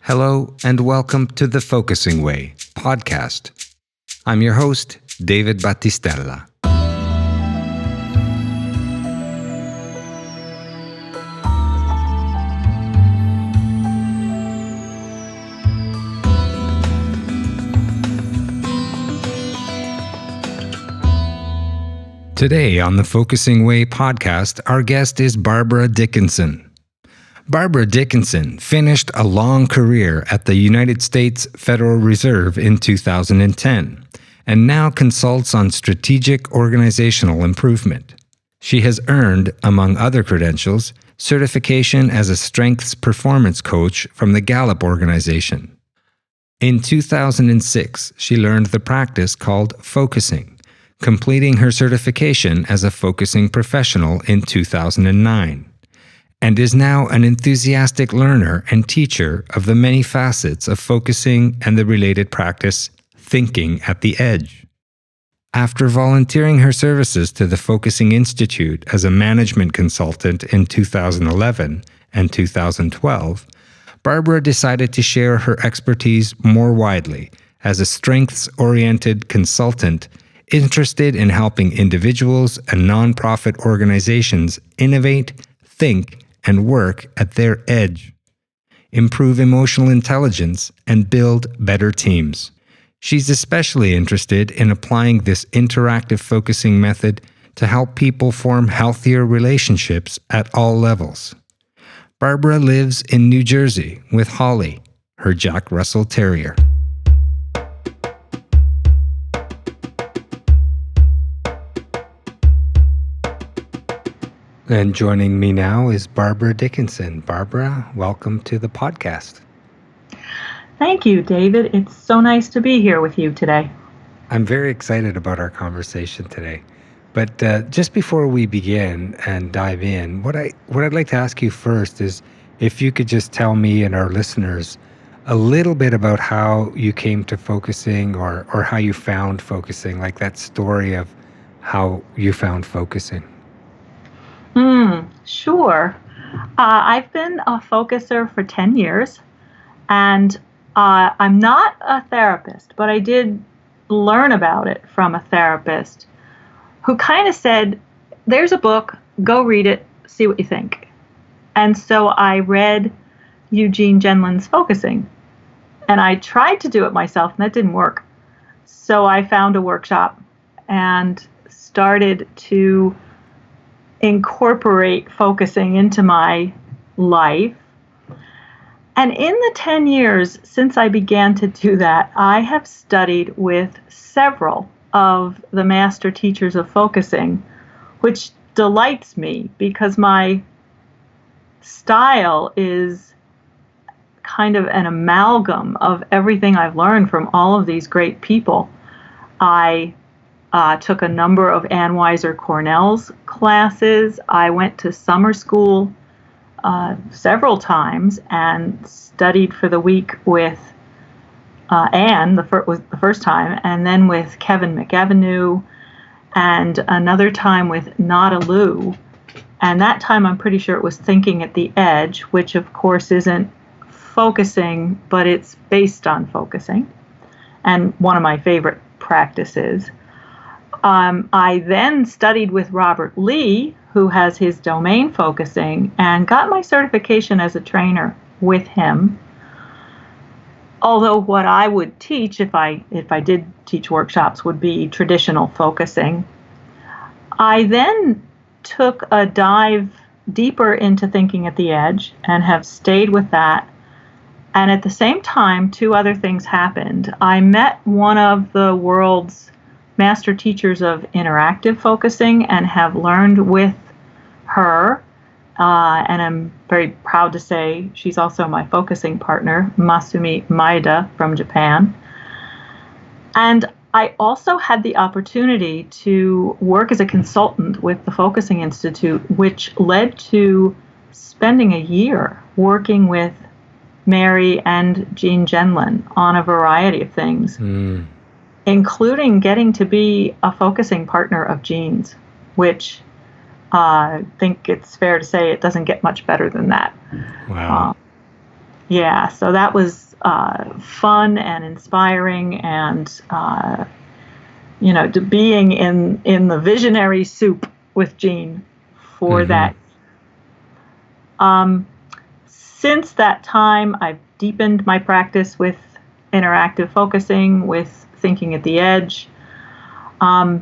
Hello and welcome to the Focusing Way podcast. I'm your host, David Battistella. Today on the Focusing Way podcast, our guest is Barbara Dickinson. Barbara Dickinson finished a long career at the United States Federal Reserve in 2010 and now consults on strategic organizational improvement. She has earned, among other credentials, certification as a strengths performance coach from the Gallup organization. In 2006, she learned the practice called focusing, completing her certification as a focusing professional in 2009. And is now an enthusiastic learner and teacher of the many facets of focusing and the related practice, thinking at the edge. After volunteering her services to the Focusing Institute as a management consultant in 2011 and 2012, Barbara decided to share her expertise more widely as a strengths-oriented consultant interested in helping individuals and nonprofit organizations innovate, think, and work at their edge, improve emotional intelligence, and build better teams. She's especially interested in applying this interactive focusing method to help people form healthier relationships at all levels. Barbara lives in New Jersey with Holly, her Jack Russell Terrier. And joining me now is Barbara Dickinson. Barbara, welcome to the podcast. Thank you, David. It's so nice to be here with you today. I'm very excited about our conversation today. But just before we begin and dive in, what I'd like to ask you first is if you could just tell me and our listeners a little bit about how you came to focusing or how you found focusing, like that story of how you found focusing. Sure. I've been a focuser for 10 years, and I'm not a therapist, but I did learn about it from a therapist who kind of said, there's a book, go read it, see what you think. And so I read Eugene Genlin's Focusing, and I tried to do it myself, and that didn't work. So I found a workshop and started to incorporate focusing into my life. And in the 10 years since I began to do that, I have studied with several of the master teachers of focusing, which delights me because my style is kind of an amalgam of everything I've learned from all of these great people. I took a number of Ann Weiser Cornell's classes. I went to summer school several times and studied for the week with Ann, was the first time, and then with Kevin McEvenew, and another time with Nada Liu. And that time I'm pretty sure it was Thinking at the Edge, which of course isn't focusing, but it's based on focusing, and one of my favorite practices. I then studied with Robert Lee, who has his domain focusing, and got my certification as a trainer with him. Although what I would teach, if I did teach workshops, would be traditional focusing. I then took a dive deeper into Thinking at the Edge and have stayed with that. And at the same time, two other things happened. I met one of the world's master teachers of interactive focusing and have learned with her. And I'm very proud to say she's also my focusing partner, Masumi Maeda from Japan. And I also had the opportunity to work as a consultant with the Focusing Institute, which led to spending a year working with Mary and Jean Genlin on a variety of things. Including getting to be a focusing partner of Jean's, which I think it's fair to say it doesn't get much better than that. Wow. Yeah, so that was fun and inspiring, and being in the visionary soup with Jean for Mm-hmm. that. Um, since that time, I've deepened my practice with interactive focusing, with thinking at the edge. I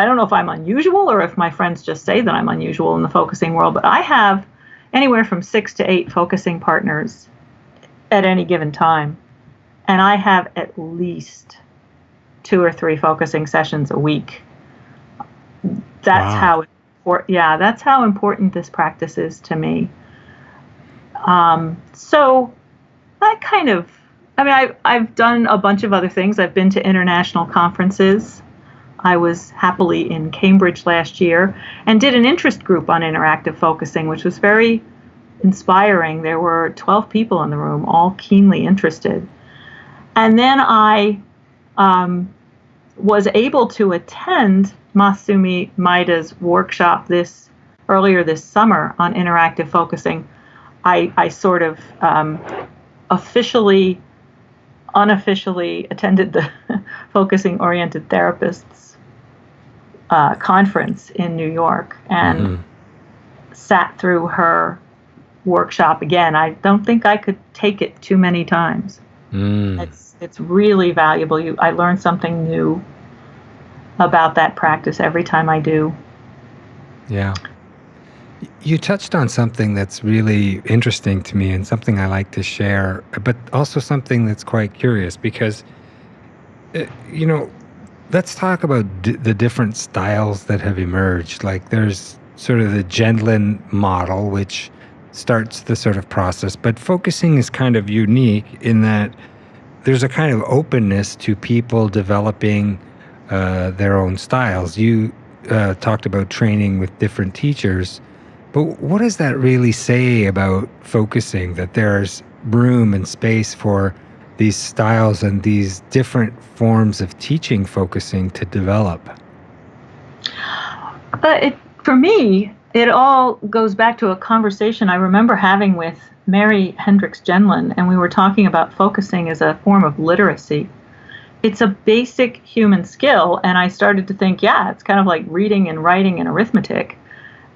don't know if I'm unusual or if my friends just say that I'm unusual in the focusing world, but I have anywhere from 6 to 8 focusing partners at any given time. And I have at least 2 or 3 focusing sessions a week. That's Wow. how, that's how important this practice is to me. So that kind of, I've done a bunch of other things. I've been to international conferences. I was happily in Cambridge last year and did an interest group on interactive focusing, which was very inspiring. There were 12 people in the room, all keenly interested. And then I was able to attend Masumi Maida's workshop earlier this summer on interactive focusing. I sort of unofficially attended the Focusing Oriented Therapists conference in New York and sat through her workshop again. I don't think I could take it too many times. It's really valuable. I learn something new about that practice every time I do. Yeah. You touched on something that's really interesting to me and something I like to share, but also something that's quite curious because, you know, let's talk about the different styles that have emerged. Like there's sort of the Gendlin model, which starts the sort of process, but focusing is kind of unique in that there's a kind of openness to people developing their own styles. You talked about training with different teachers, but what does that really say about focusing, that there's room and space for these styles and these different forms of teaching focusing to develop? For me, it all goes back to a conversation I remember having with Mary Hendricks Genlin, and we were talking about focusing as a form of literacy. It's a basic human skill, and I started to think, yeah, it's kind of like reading and writing and arithmetic.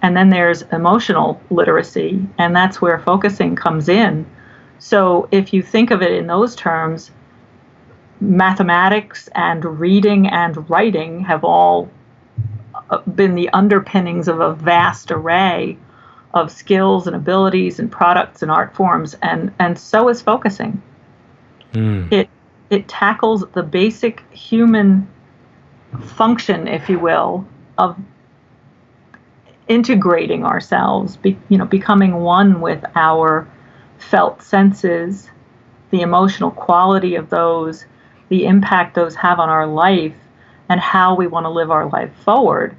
And then there's emotional literacy, and that's where focusing comes in. So if you think of it in those terms, mathematics and reading and writing have all been the underpinnings of a vast array of skills and abilities and products and art forms, and so is focusing. It tackles the basic human function, if you will, of integrating ourselves, becoming one with our felt senses, the emotional quality of those, the impact those have on our life, and how we want to live our life forward.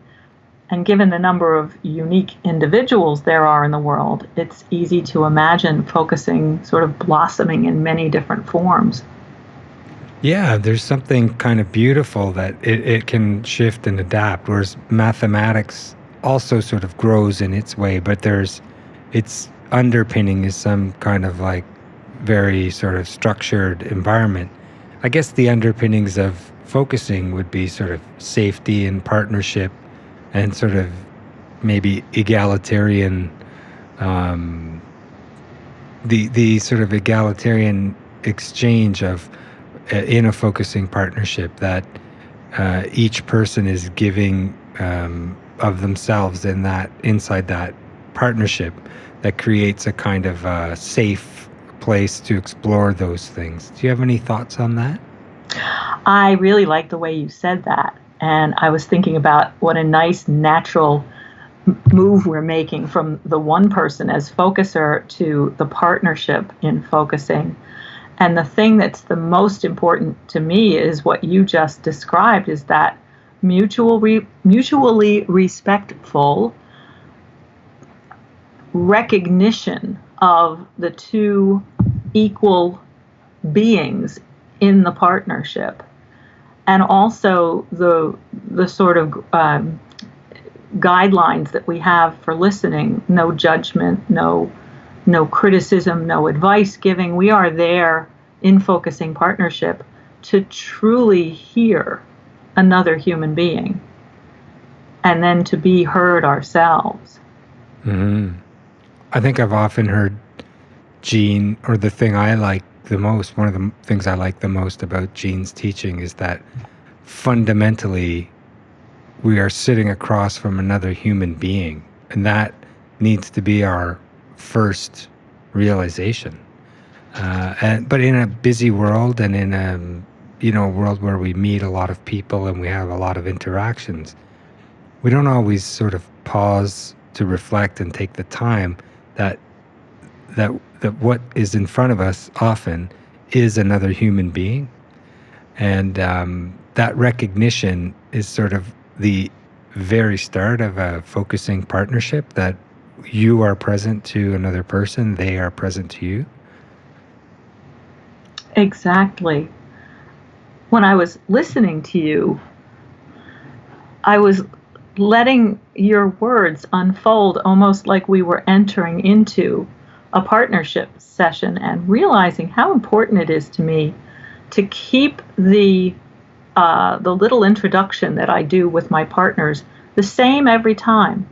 And given the number of unique individuals there are in the world, it's easy to imagine focusing sort of blossoming in many different forms. Yeah, there's something kind of beautiful that it can shift and adapt, whereas mathematics also sort of grows in its way, but its underpinning is some kind of like very sort of structured environment. I guess the underpinnings of focusing would be sort of safety and partnership and sort of maybe egalitarian, the sort of egalitarian exchange of in a focusing partnership that each person is giving of themselves inside that partnership that creates a kind of safe place to explore those things. Do you have any thoughts on that? I really like the way you said that. And I was thinking about what a nice natural move we're making from the one person as focuser to the partnership in focusing. And the thing that's the most important to me is what you just described, is that mutually respectful recognition of the two equal beings in the partnership, and also the sort of guidelines that we have for listening: no judgment, no no criticism, no advice giving. We are there in focusing partnership to truly hear another human being and then to be heard ourselves. Mm-hmm. I think I've often heard Jean, or the thing I like the most, one of the things I like the most about Jean's teaching is that fundamentally we are sitting across from another human being, and that needs to be our first realization. But in a busy world, and in a world where we meet a lot of people and we have a lot of interactions, we don't always sort of pause to reflect and take the time that that what is in front of us often is another human being, and that recognition is sort of the very start of a focusing partnership, that you are present to another person, they are present to you. Exactly. When I was listening to you, I was letting your words unfold almost like we were entering into a partnership session, and realizing how important it is to me to keep the little introduction that I do with my partners the same every time.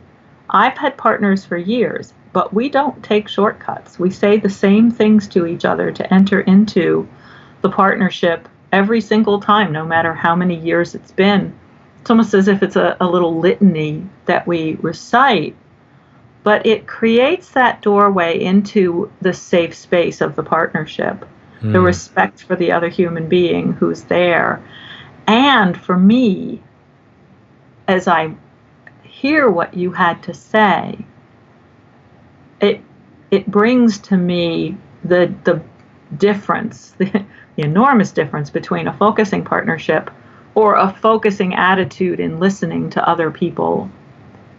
I've had partners for years, but we don't take shortcuts. We say the same things to each other to enter into the partnership every single time, no matter how many years it's been. It's almost as if it's a little litany that we recite, but it creates that doorway into the safe space of the partnership, the respect for the other human being who's there. And for me, as I hear what you had to say, it brings to me the difference, the enormous difference between a focusing partnership or a focusing attitude in listening to other people,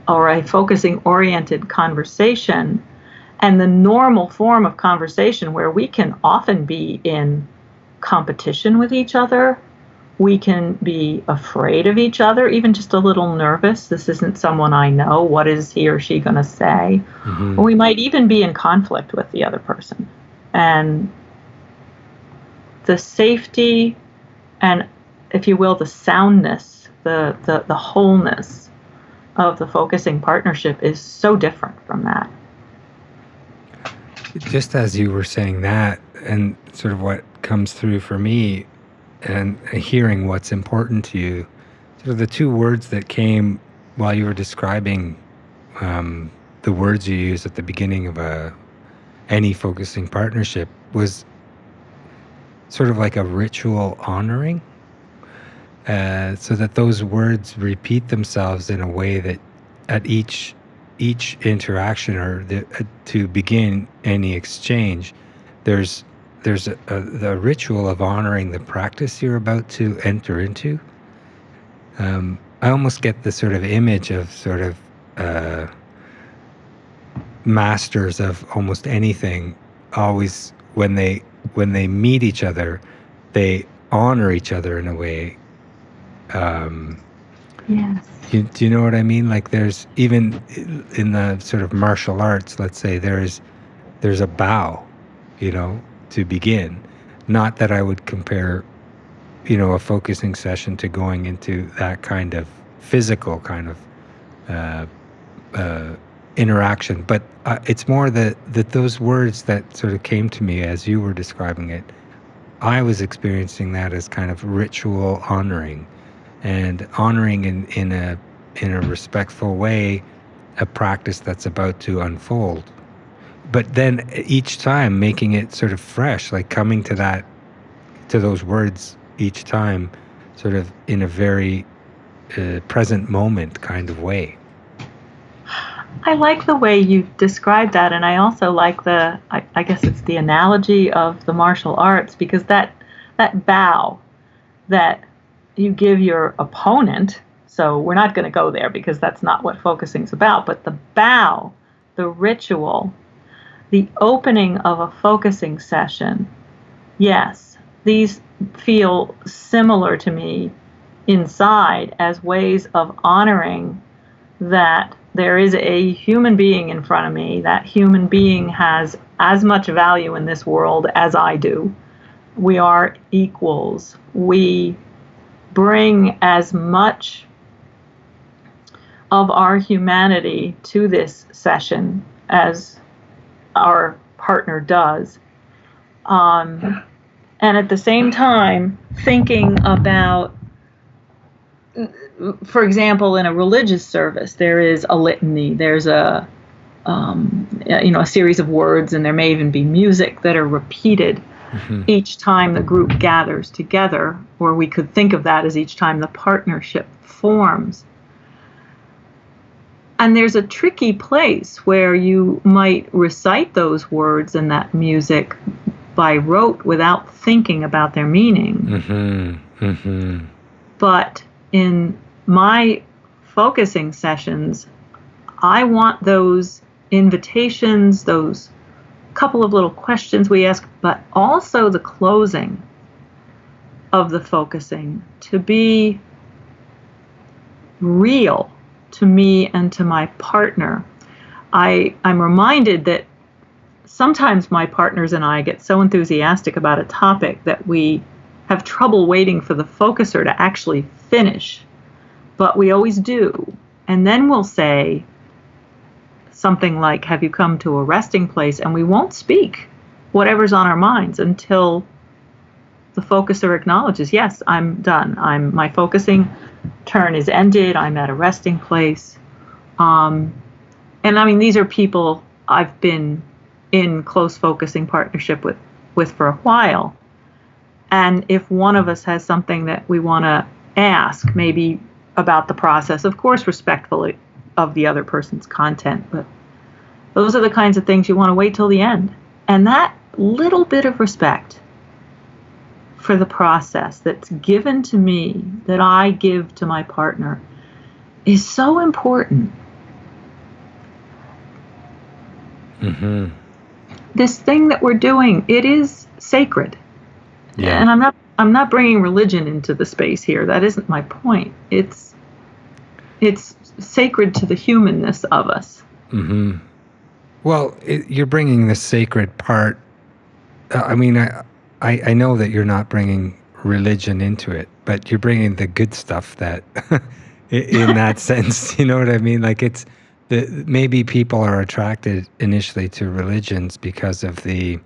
or a focusing oriented conversation, and the normal form of conversation where we can often be in competition with each other. We can be afraid of each other, even just a little nervous. This isn't someone I know. What is he or she going to say? Mm-hmm. Or we might even be in conflict with the other person. And the safety and, if you will, the soundness, the wholeness of the focusing partnership is so different from that. Just as you were saying that, and sort of what comes through for me, and hearing what's important to you, sort of the two words that came while you were describing the words you use at the beginning of any focusing partnership was sort of like a ritual honoring, so that those words repeat themselves in a way that at each interaction, or to begin any exchange, there's the ritual of honoring the practice you're about to enter into. I almost get the sort of image of sort of masters of almost anything, always when they meet each other, they honor each other in a way. Yes. Do you know what I mean? Like, there's, even in the sort of martial arts, let's say, there's a bow, to begin. Not that I would compare, a focusing session to going into that kind of physical kind of interaction, but it's more that those words that sort of came to me as you were describing it, I was experiencing that as kind of ritual honoring, and honoring in a respectful way a practice that's about to unfold. But then each time making it sort of fresh, like coming to those words each time, sort of in a very present moment kind of way. I like the way you described that, and I also like I guess it's the analogy of the martial arts, because that bow that you give your opponent, so we're not going to go there because that's not what focusing's about, but the bow, the ritual, the opening of a focusing session, yes, these feel similar to me inside as ways of honoring that there is a human being in front of me. That human being has as much value in this world as I do. We are equals. We bring as much of our humanity to this session as our partner does. And at the same time, thinking about, for example, in a religious service, there is a litany. There's a series of words, and there may even be music that are repeated each time the group gathers together, or we could think of that as each time the partnership forms. And there's a tricky place where you might recite those words and that music by rote without thinking about their meaning. But in my focusing sessions, I want those invitations, those couple of little questions we ask, but also the closing of the focusing to be real to me and to my partner. I'm reminded that sometimes my partners and I get so enthusiastic about a topic that we have trouble waiting for the focuser to actually finish, but we always do. And then we'll say something like, have you come to a resting place? And we won't speak whatever's on our minds until the focuser acknowledges, yes, I'm done. My focusing turn is ended. I'm at a resting place. And I mean, these are people I've been in close focusing partnership with for a while. And if one of us has something that we want to ask, maybe about the process, of course, respectfully of the other person's content, but those are the kinds of things you want to wait till the end. And that little bit of respect for the process that's given to me, that I give to my partner, is so important. This thing that we're doing, it is sacred. Yeah. And I'm not bringing religion into the space here. That isn't my point. It's sacred to the humanness of us. Well, you're bringing the sacred part. I mean, I know that you're not bringing religion into it, but you're bringing the good stuff that, in that sense, you know what I mean? Like maybe people are attracted initially to religions because of the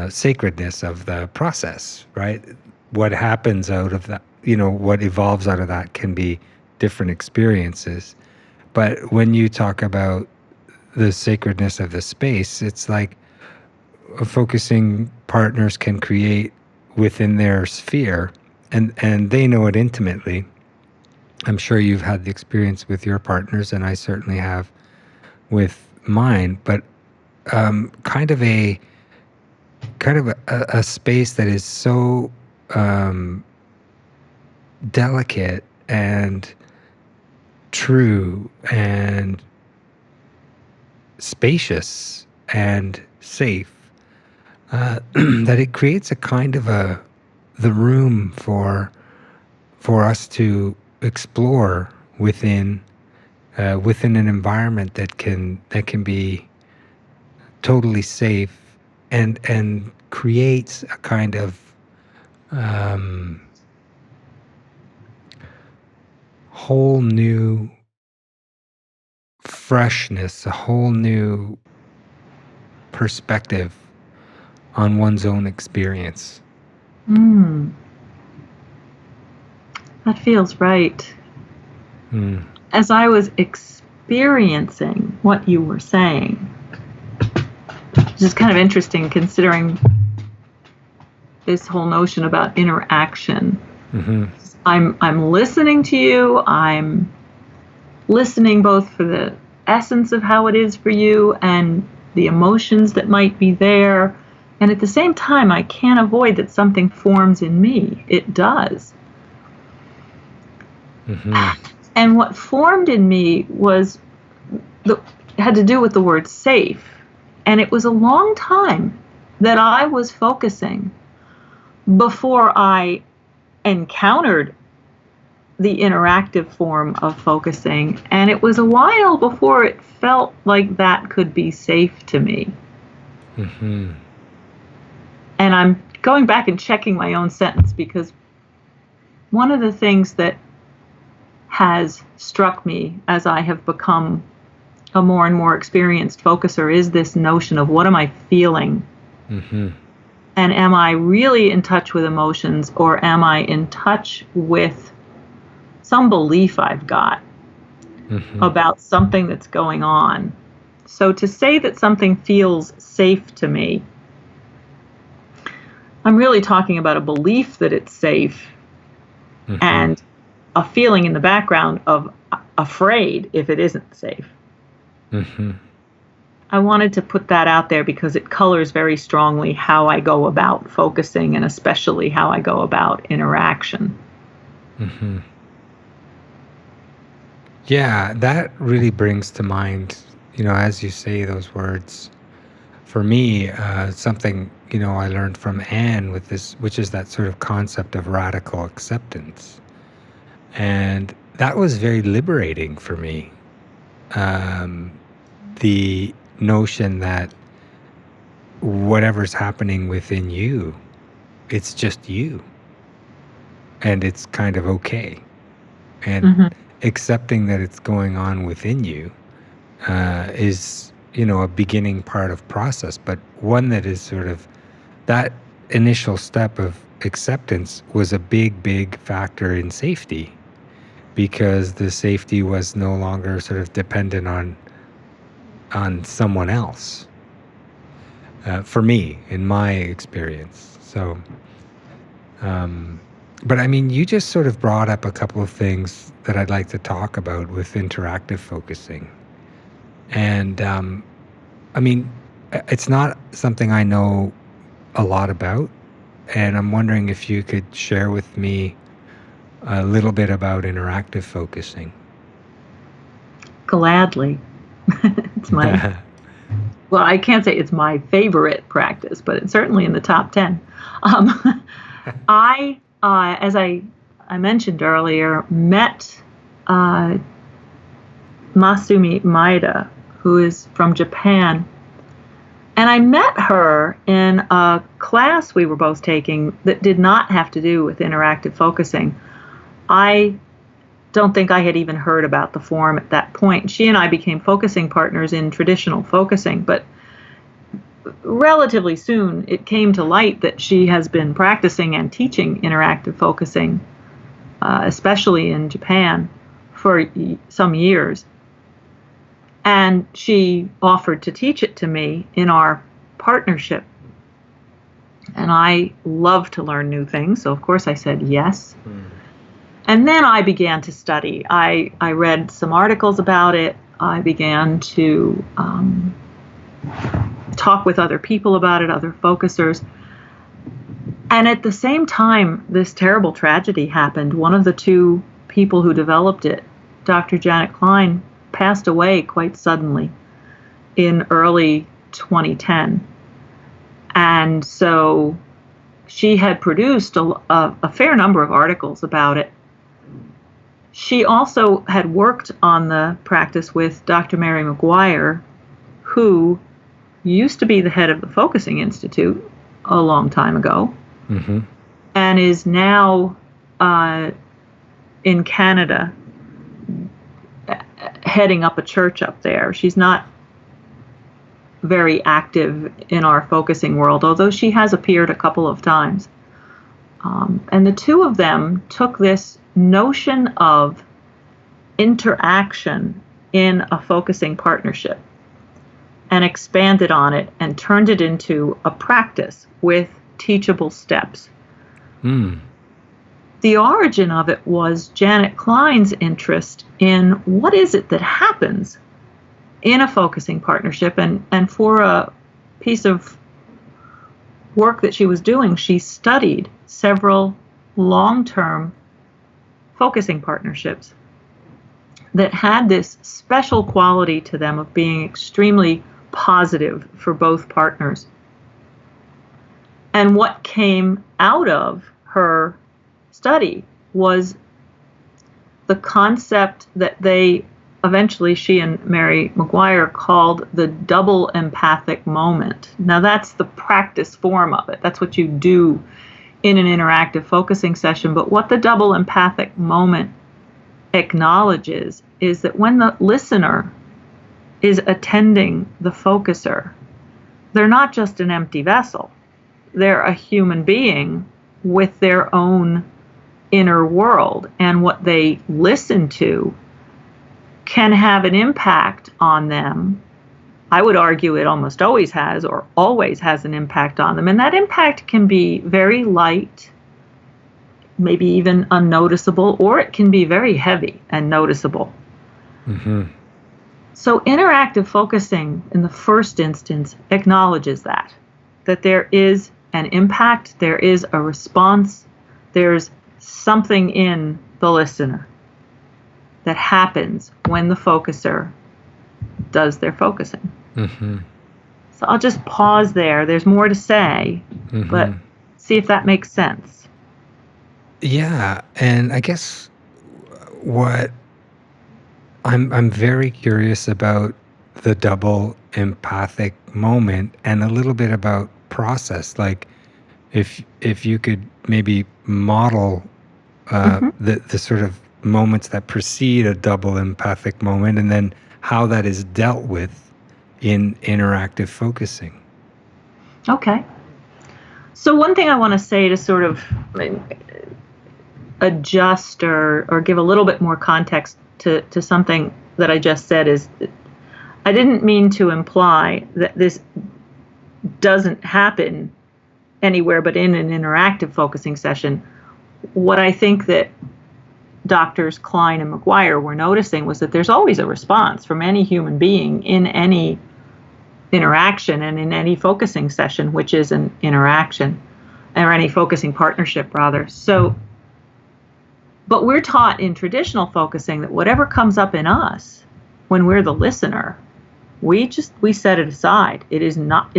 sacredness of the process, right? What happens out of that, what evolves out of that can be different experiences. But when you talk about the sacredness of the space, it's like focusing partners can create within their sphere, and they know it intimately. I'm sure you've had the experience with your partners, and I certainly have with mine, but kind of a space that is so delicate and true and spacious and safe, that it creates a kind of the room for us to explore within an environment that can be totally safe and creates a kind of whole new freshness, a whole new perspective on one's own experience. That feels right. As I was experiencing what you were saying, which is kind of interesting considering this whole notion about interaction. I'm listening to you. I'm listening both for the essence of how it is for you and the emotions that might be there. And at the same time, I can't avoid that something forms in me. It does. And what formed in me had to do with the word safe. And it was a long time that I was focusing before I encountered the interactive form of focusing, and it was a while before it felt like that could be safe to me. Mm-hmm. And I'm going back and checking my own sentence, because one of the things that has struck me as I have become a more and more experienced focuser is this notion of, what am I feeling? Mm-hmm. And am I really in touch with emotions, or am I in touch with some belief I've got Mm-hmm. about something that's going on? So to say that something feels safe to me, I'm really talking about a belief that it's safe, Mm-hmm. and a feeling in the background of afraid if it isn't safe. Mm-hmm. I wanted to put that out there because it colors very strongly how I go about focusing, and especially how I go about interaction. Mm-hmm. Yeah, that really brings to mind, as you say those words, for me, something, I learned from Anne with this, which is that sort of concept of radical acceptance. And that was very liberating for me. The notion that whatever's happening within you, it's just you. And it's kind of okay. And Mm-hmm. accepting that it's going on within you is, a beginning part of process, but one that is sort of that initial step of acceptance was a big, big factor in safety, because the safety was no longer sort of dependent on someone else. For me, in my experience. So, but I mean, you just sort of brought up a couple of things that I'd like to talk about with interactive focusing. And I mean, it's not something I know a lot about. And I'm wondering if you could share with me a little bit about interactive focusing. Gladly. It's well, I can't say it's my favorite practice, but it's certainly in the top 10. Um, as I mentioned earlier, met uh, Masumi Maeda, who is from Japan. And I met her in a class we were both taking that did not have to do with interactive focusing. I don't think I had even heard about the form at that point. She and I became focusing partners in traditional focusing, but relatively soon it came to light that she has been practicing and teaching interactive focusing, especially in Japan, for some years. And she offered to teach it to me in our partnership. And I love to learn new things, so of course I said yes. And then I began to study. I read some articles about it. I began to talk with other people about it, other focusers. And at the same time, this terrible tragedy happened. One of the two people who developed it, Dr. Janet Klein, passed away quite suddenly in early 2010. And so she had produced a fair number of articles about it. She also had worked on the practice with Dr. Mary McGuire, who used to be the head of the Focusing Institute a long time ago, mm-hmm. and is now in Canada, heading up a church up there. She's not very active in our focusing world, although she has appeared a couple of times. And the two of them took this notion of interaction in a focusing partnership and expanded on it and turned it into a practice with teachable steps. The origin of it was Janet Klein's interest in what is it that happens in a focusing partnership. And for a piece of work that she was doing, she studied several long-term focusing partnerships that had this special quality to them of being extremely positive for both partners. And what came out of her study was the concept that she and Mary McGuire called the double empathic moment. Now that's the practice form of it. That's what you do in an interactive focusing session. But what the double empathic moment acknowledges is that when the listener is attending the focuser, they're not just an empty vessel. They're a human being with their own inner world, and what they listen to can have an impact on them. I would argue it almost always has, or always has an impact on them, and that impact can be very light, maybe even unnoticeable, or it can be very heavy and noticeable. Mm-hmm. So interactive focusing in the first instance acknowledges that there is an impact, there is a response, there's something in the listener that happens when the focuser does their focusing. Mm-hmm. So I'll just pause there. There's more to say, Mm-hmm. but see if that makes sense. Yeah, and I guess what I'm very curious about the double empathic moment, and a little bit about process. Like, if you could maybe model the sort of moments that precede a double empathic moment, and then how that is dealt with in interactive focusing. Okay. So one thing I want to say to sort of adjust or give a little bit more context to something that I just said is, I didn't mean to imply that this doesn't happen anywhere but in an interactive focusing session. What I think that Doctors Klein and McGuire were noticing was that there's always a response from any human being in any interaction and in any focusing session, which is an interaction, or any focusing partnership, rather. So, but we're taught in traditional focusing that whatever comes up in us when we're the listener, we set it aside. It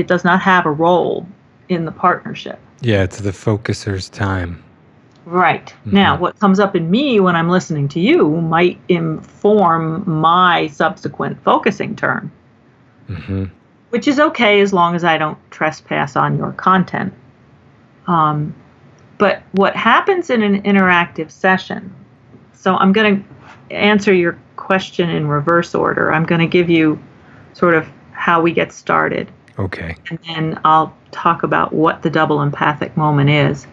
does not have a role in the partnership. Yeah, it's the focuser's time. Right. Mm-hmm. Now, what comes up in me when I'm listening to you might inform my subsequent focusing turn, Mm-hmm. which is okay as long as I don't trespass on your content. But what happens in an interactive session, so I'm going to answer your question in reverse order. I'm going to give you sort of how we get started. Okay. And then I'll talk about what the double empathic moment is.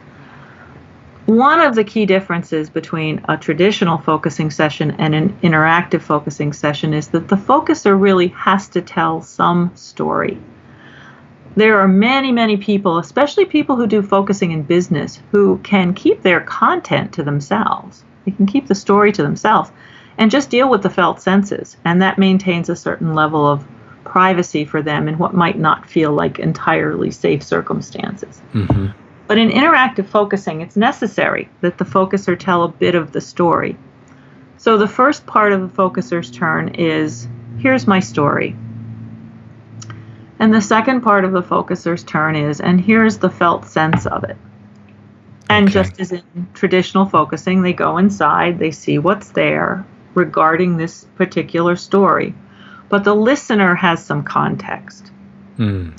One of the key differences between a traditional focusing session and an interactive focusing session is that the focuser really has to tell some story. There are many, many people, especially people who do focusing in business, who can keep their content to themselves. They can keep the story to themselves and just deal with the felt senses. And that maintains a certain level of privacy for them in what might not feel like entirely safe circumstances. Mm-hmm. But in interactive focusing, it's necessary that the focuser tell a bit of the story. So the first part of the focuser's turn is, here's my story. And the second part of the focuser's turn is, and here's the felt sense of it. And Okay. just as in traditional focusing, they go inside, they see what's there regarding this particular story. But the listener has some context. Mm.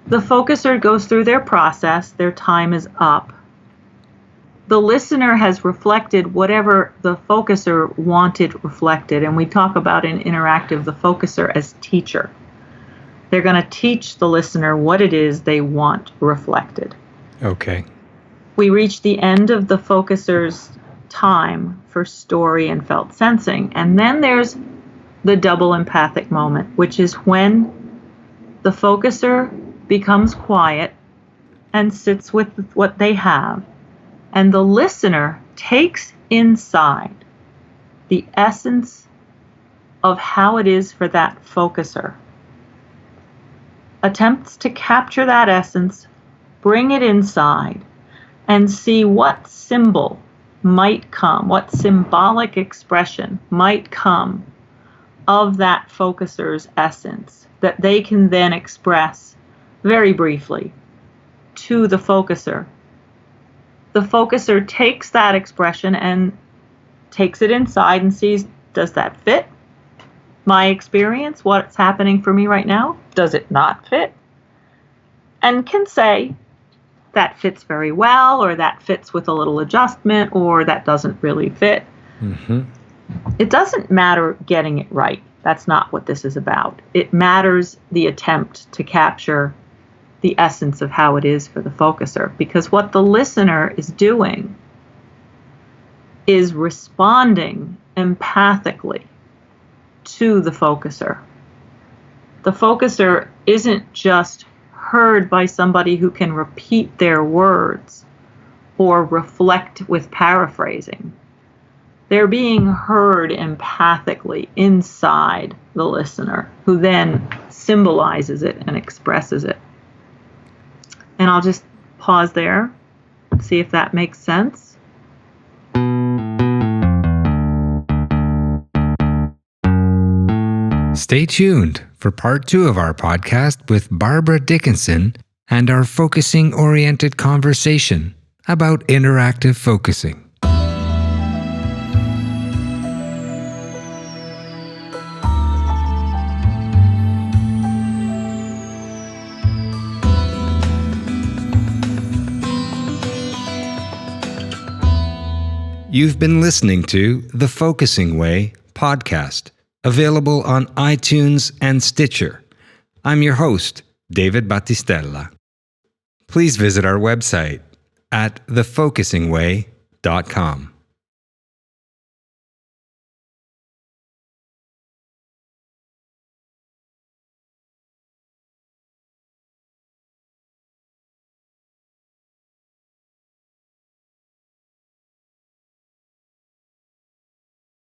The focuser goes through their process, their time is up. The listener has reflected whatever the focuser wanted reflected, and we talk about in interactive the focuser as teacher. They're going to teach the listener what it is they want reflected. Okay. We reach the end of the focuser's time for story and felt sensing, and then there's the double empathic moment, which is when the focuser becomes quiet and sits with what they have, and the listener takes inside the essence of how it is for that focuser, attempts to capture that essence, bring it inside, and see what symbol might come, what symbolic expression might come of that focuser's essence that they can then express very briefly to the focuser. The focuser takes that expression and takes it inside and sees, does that fit my experience, what's happening for me right now? Does it not fit? And can say, that fits very well, or that fits with a little adjustment, or that doesn't really fit. Mm-hmm. It doesn't matter getting it right. That's not what this is about. It matters the attempt to capture the essence of how it is for the focuser, because what the listener is doing is responding empathically to the focuser. The focuser isn't just heard by somebody who can repeat their words or reflect with paraphrasing. They're being heard empathically inside the listener, who then symbolizes it and expresses it. And I'll just pause there and see if that makes sense. Stay tuned for part 2 of our podcast with Barbara Dickinson and our focusing-oriented conversation about interactive focusing. You've been listening to The Focusing Way podcast, available on iTunes and Stitcher. I'm your host, David Battistella. Please visit our website at thefocusingway.com.